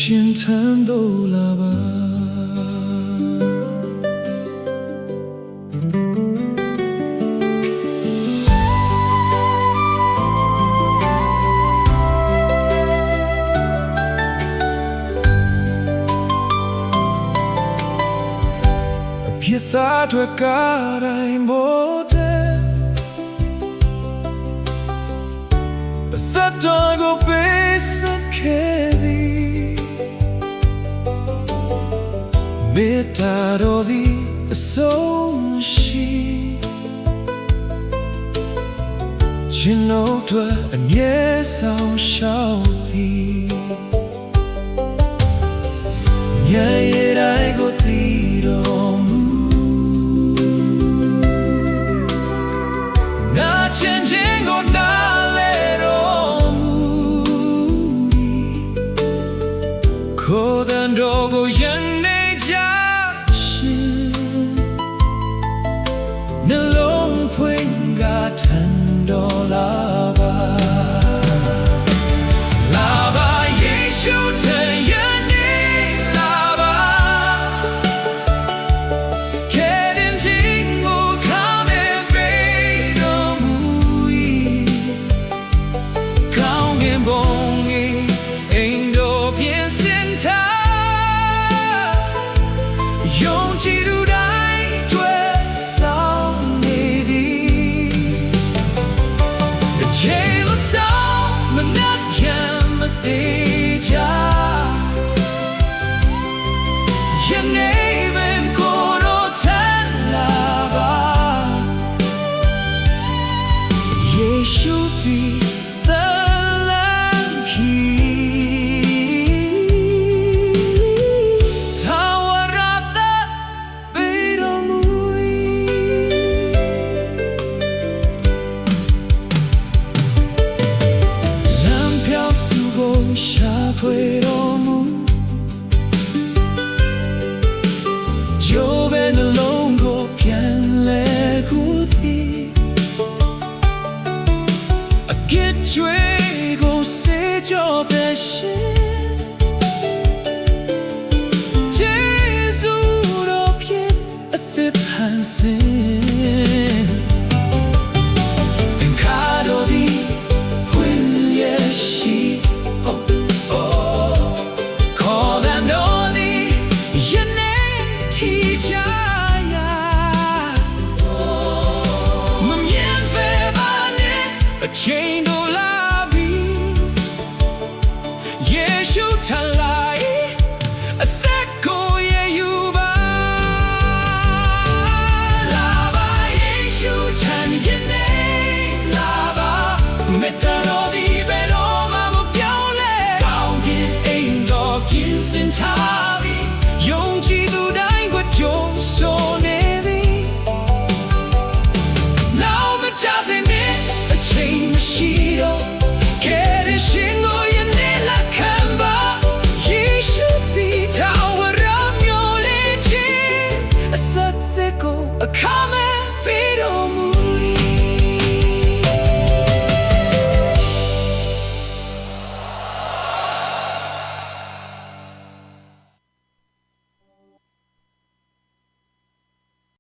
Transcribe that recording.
ရှင်ထမ်းသို့လာပါပြစ်သားတွေကားတိုင်းမို့တဲ့အသက်တော်ကိုပေးစခဲ့သည်မေတ္တာတော်သည်အဆုံးရှိခြင်းတို့အတွက်အမြဲဆောင်ရှောက်သည်မြဲရတိုင်းကိုတည်တော်မူချင်းကိုနားလေတော်မူကိုယ်တန်တော်ကိုယနေ့ကြရှင်နှလုံးဖွင့်ကားထန်တော်လာပါလာပါယေရှုထံယနေ့လာပါဖွယ်တော်မူကြိုးပဲနှလုံးကိုပြန်လဲကူသည်အပြစ်တွေကိုစေကြောပဲရှင်ဂျေဇုတော်ဖြင့်အသက်ဖန်ဆင်းတင်ခါတော်သည်ဖွင့်ရရှိchange